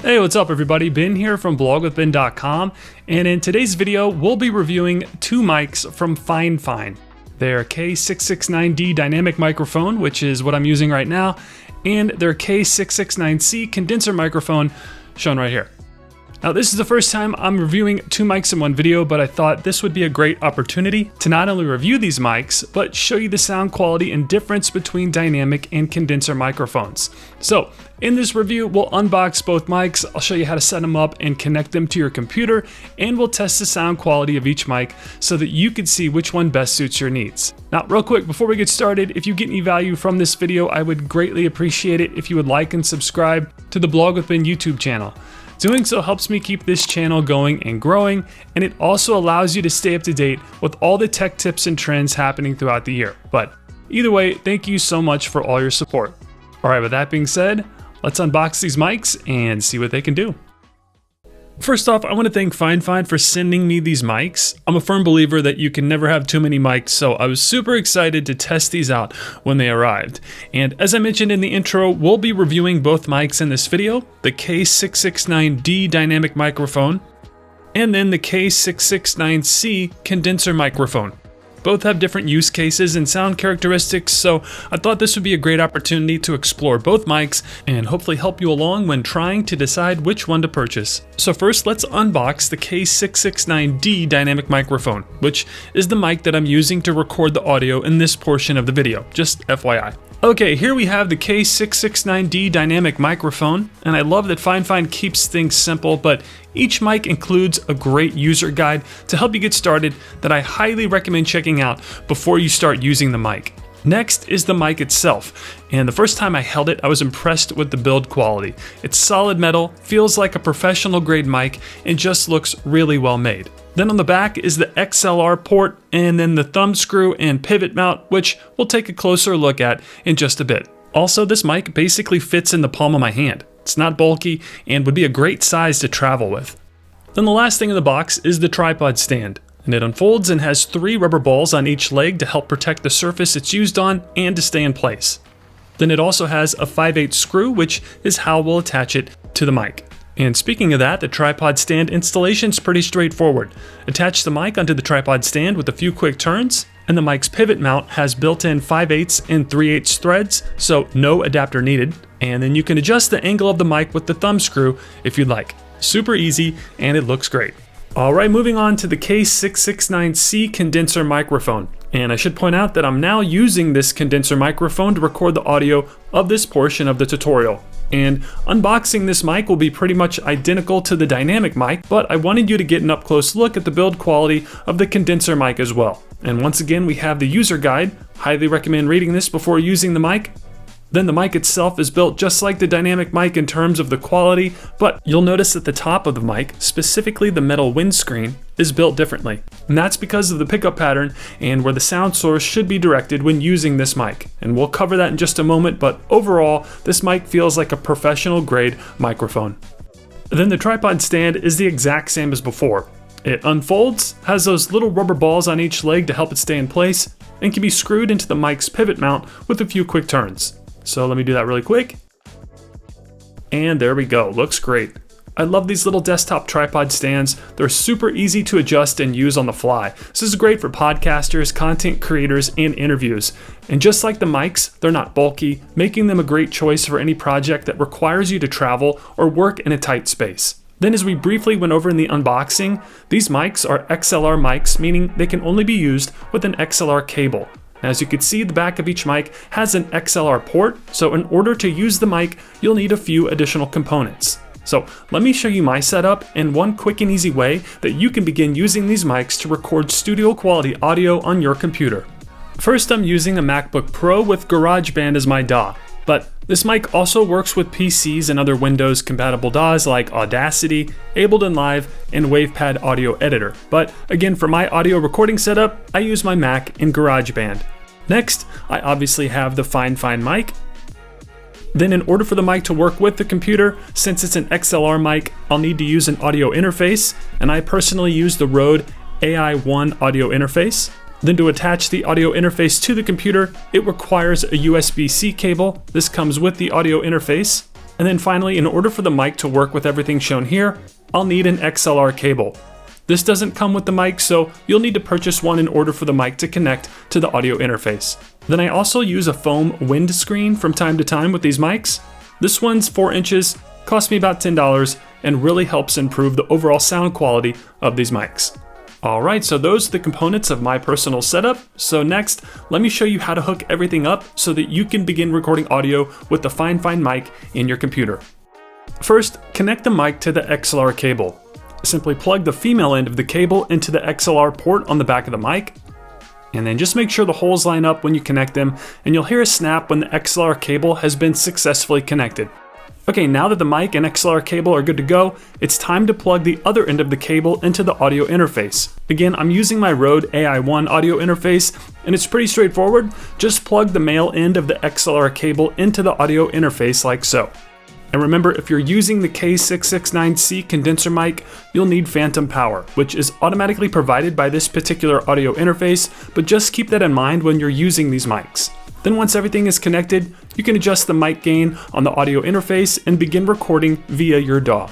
Hey, what's up everybody? Ben here from blogwithben.com, and in today's video we'll be reviewing two mics from Fifine. Their K669D Dynamic Microphone, which is what I'm using right now, and their K669C Condenser Microphone, shown right here. Now, this is the first time I'm reviewing two mics in one video, but I thought this would be a great opportunity to not only review these mics, but show you the sound quality and difference between dynamic and condenser microphones. So, in this review, we'll unbox both mics, I'll show you how to set them up and connect them to your computer, and we'll test the sound quality of each mic so that you can see which one best suits your needs. Now, real quick, before we get started, if you get any value from this video, I would greatly appreciate it if you would like and subscribe to the Blog with Ben YouTube channel. Doing so helps me keep this channel going and growing, and it also allows you to stay up to date with all the tech tips and trends happening throughout the year. But either way, thank you so much for all your support. Alright, with that being said, let's unbox these mics and see what they can do. First off, I want to thank Fifine for sending me these mics. I'm a firm believer that you can never have too many mics, so I was super excited to test these out when they arrived. And as I mentioned in the intro, we'll be reviewing both mics in this video, the K669D Dynamic Microphone, and then the K669C Condenser Microphone. Both have different use cases and sound characteristics, so I thought this would be a great opportunity to explore both mics and hopefully help you along when trying to decide which one to purchase. So first, let's unbox the K669D Dynamic Microphone, which is the mic that I'm using to record the audio in this portion of the video, just FYI. Okay, here we have the K669D Dynamic Microphone, and I love that Fifine keeps things simple, but each mic includes a great user guide to help you get started that I highly recommend checking out before you start using the mic. Next is the mic itself, and the first time I held it, I was impressed with the build quality. It's solid metal, feels like a professional grade mic, and just looks really well made. Then on the back is the XLR port, and then the thumb screw and pivot mount, which we'll take a closer look at in just a bit. Also, this mic basically fits in the palm of my hand. It's not bulky and would be a great size to travel with. Then the last thing in the box is the tripod stand, and it unfolds and has 3 rubber balls on each leg to help protect the surface it's used on and to stay in place. Then it also has a 5/8 screw, which is how we'll attach it to the mic. And speaking of that, the tripod stand installation is pretty straightforward. Attach the mic onto the tripod stand with a few quick turns, and the mic's pivot mount has built-in 5/8 and 3/8 threads, so no adapter needed. And then you can adjust the angle of the mic with the thumb screw if you'd like. Super easy, and it looks great. Alright, moving on to the K669C Condenser Microphone. And I should point out that I'm now using this condenser microphone to record the audio of this portion of the tutorial. And unboxing this mic will be pretty much identical to the dynamic mic, but I wanted you to get an up-close look at the build quality of the condenser mic as well. And once again, we have the user guide. Highly recommend reading this before using the mic. Then the mic itself is built just like the dynamic mic in terms of the quality, but you'll notice that the top of the mic, specifically the metal windscreen, is built differently. And that's because of the pickup pattern and where the sound source should be directed when using this mic. And we'll cover that in just a moment, but overall, this mic feels like a professional grade microphone. Then the tripod stand is the exact same as before. It unfolds, has those little rubber balls on each leg to help it stay in place, and can be screwed into the mic's pivot mount with a few quick turns. So let me do that really quick. And there we go, looks great. I love these little desktop tripod stands. They're super easy to adjust and use on the fly. This is great for podcasters, content creators, and interviews. And just like the mics, they're not bulky, making them a great choice for any project that requires you to travel or work in a tight space. Then, as we briefly went over in the unboxing, these mics are XLR mics, meaning they can only be used with an XLR cable. As you can see, the back of each mic has an XLR port, so in order to use the mic, you'll need a few additional components. So let me show you my setup and one quick and easy way that you can begin using these mics to record studio quality audio on your computer. First, I'm using a MacBook Pro with GarageBand as my DAW, but this mic also works with PCs and other Windows compatible DAWs like Audacity, Ableton Live, and WavePad Audio Editor. But again, for my audio recording setup, I use my Mac and GarageBand. Next, I obviously have the Fifine mic. Then in order for the mic to work with the computer, since it's an XLR mic, I'll need to use an audio interface, and I personally use the Rode AI1 audio interface. Then to attach the audio interface to the computer, it requires a USB-C cable. This comes with the audio interface. And then finally, in order for the mic to work with everything shown here, I'll need an XLR cable. This doesn't come with the mic, so you'll need to purchase one in order for the mic to connect to the audio interface. Then I also use a foam windscreen from time to time with these mics. This one's 4 inches, cost me about $10, and really helps improve the overall sound quality of these mics. Alright, so those are the components of my personal setup. So next, let me show you how to hook everything up so that you can begin recording audio with the Fifine mic in your computer. First, connect the mic to the XLR cable. Simply plug the female end of the cable into the XLR port on the back of the mic, and then just make sure the holes line up when you connect them, and you'll hear a snap when the XLR cable has been successfully connected. Okay, now that the mic and XLR cable are good to go, it's time to plug the other end of the cable into the audio interface. Again, I'm using my Rode AI1 audio interface, and it's pretty straightforward. Just plug the male end of the XLR cable into the audio interface like so. And remember, if you're using the K669C condenser mic, you'll need phantom power, which is automatically provided by this particular audio interface, but just keep that in mind when you're using these mics. Then once everything is connected, you can adjust the mic gain on the audio interface and begin recording via your DAW.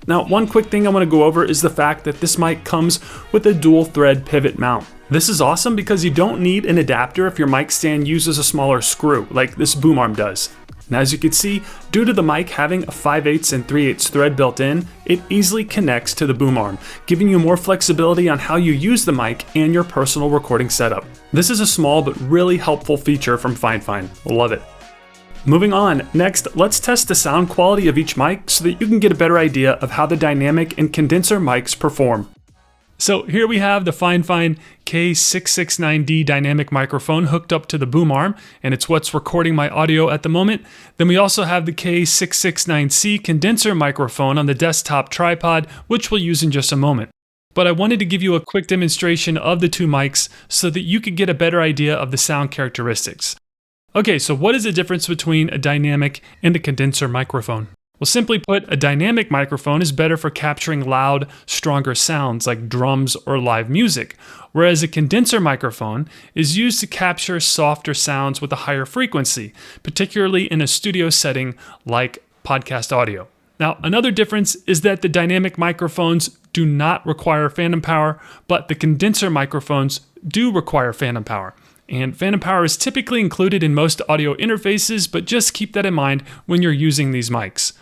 Now, one quick thing I want to go over is the fact that this mic comes with a dual thread pivot mount. This is awesome because you don't need an adapter if your mic stand uses a smaller screw, like this boom arm does. And as you can see, due to the mic having a 5/8 and 3/8 thread built in, it easily connects to the boom arm, giving you more flexibility on how you use the mic and your personal recording setup. This is a small but really helpful feature from Fifine. Love it. Moving on, next, let's test the sound quality of each mic so that you can get a better idea of how the dynamic and condenser mics perform. So here we have the Fifine K669D Dynamic Microphone hooked up to the boom arm, and it's what's recording my audio at the moment. Then we also have the K669C Condenser Microphone on the desktop tripod, which we'll use in just a moment. But I wanted to give you a quick demonstration of the two mics so that you could get a better idea of the sound characteristics. Okay, so what is the difference between a dynamic and a condenser microphone? Well, simply put, a dynamic microphone is better for capturing loud, stronger sounds like drums or live music, whereas a condenser microphone is used to capture softer sounds with a higher frequency, particularly in a studio setting like podcast audio. Now, another difference is that the dynamic microphones do not require phantom power, but the condenser microphones do require phantom power. And phantom power is typically included in most audio interfaces, but just keep that in mind when you're using these mics.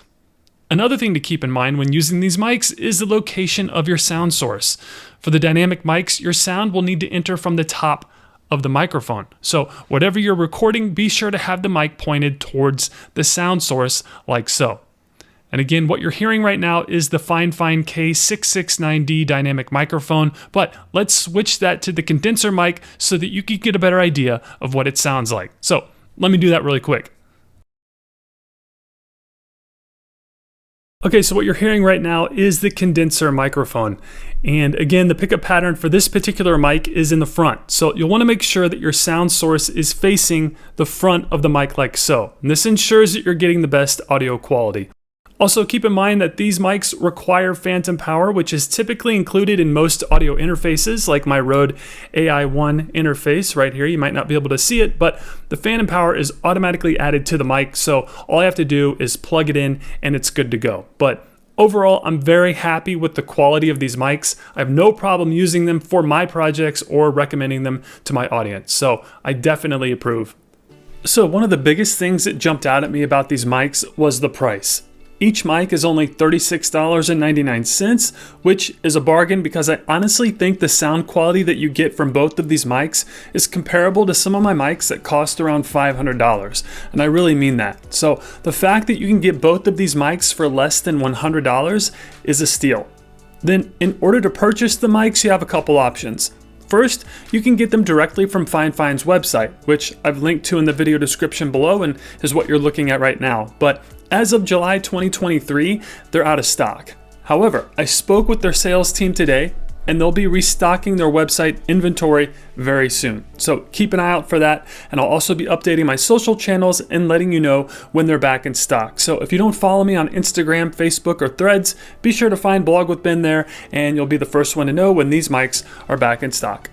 Another thing to keep in mind when using these mics is the location of your sound source. For the dynamic mics, your sound will need to enter from the top of the microphone. So whatever you're recording, be sure to have the mic pointed towards the sound source like so. And again, what you're hearing right now is the Fifine K669D Dynamic Microphone, but let's switch that to the condenser mic so that you can get a better idea of what it sounds like. So let me do that really quick. Okay, so what you're hearing right now is the condenser microphone. And again, the pickup pattern for this particular mic is in the front. So you'll want to make sure that your sound source is facing the front of the mic like so. And this ensures that you're getting the best audio quality. Also, keep in mind that these mics require phantom power, which is typically included in most audio interfaces, like my Rode AI1 interface right here. You might not be able to see it, but the phantom power is automatically added to the mic, so all I have to do is plug it in and it's good to go. But overall, I'm very happy with the quality of these mics. I have no problem using them for my projects or recommending them to my audience, so I definitely approve. So one of the biggest things that jumped out at me about these mics was the price. Each mic is only $36.99, which is a bargain because I honestly think the sound quality that you get from both of these mics is comparable to some of my mics that cost around $500, and I really mean that. So the fact that you can get both of these mics for less than $100 is a steal. Then in order to purchase the mics, you have a couple options. First, you can get them directly from Fifine's website, which I've linked to in the video description below and is what you're looking at right now. But as of July 2023, they're out of stock. However, I spoke with their sales team today and they'll be restocking their website inventory very soon. So keep an eye out for that, and I'll also be updating my social channels and letting you know when they're back in stock. So if you don't follow me on Instagram, Facebook, or Threads, be sure to find Blog with Ben there and you'll be the first one to know when these mics are back in stock.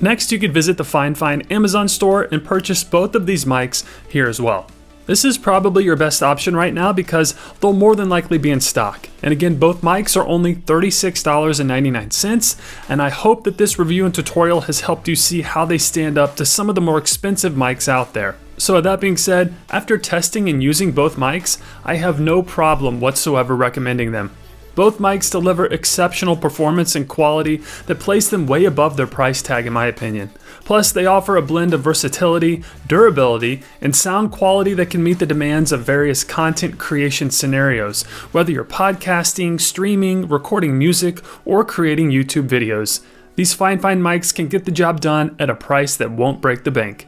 Next, you could visit the Fifine Amazon store and purchase both of these mics here as well. This is probably your best option right now because they'll more than likely be in stock. And again, both mics are only $36.99, and I hope that this review and tutorial has helped you see how they stand up to some of the more expensive mics out there. So with that being said, after testing and using both mics, I have no problem whatsoever recommending them. Both mics deliver exceptional performance and quality that place them way above their price tag in my opinion. Plus, they offer a blend of versatility, durability, and sound quality that can meet the demands of various content creation scenarios, whether you're podcasting, streaming, recording music, or creating YouTube videos. These Fifine mics can get the job done at a price that won't break the bank.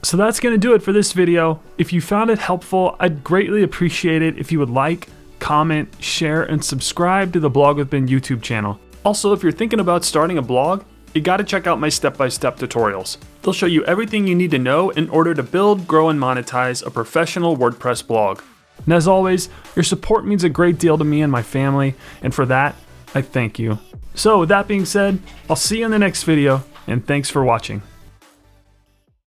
So that's going to do it for this video. If you found it helpful, I'd greatly appreciate it if you would like, comment, share, and subscribe to the Blog with Ben YouTube channel. Also, if you're thinking about starting a blog, you gotta check out my step-by-step tutorials. They'll show you everything you need to know in order to build, grow, and monetize a professional WordPress blog. And as always, your support means a great deal to me and my family, and for that, I thank you. So with that being said, I'll see you in the next video, and thanks for watching.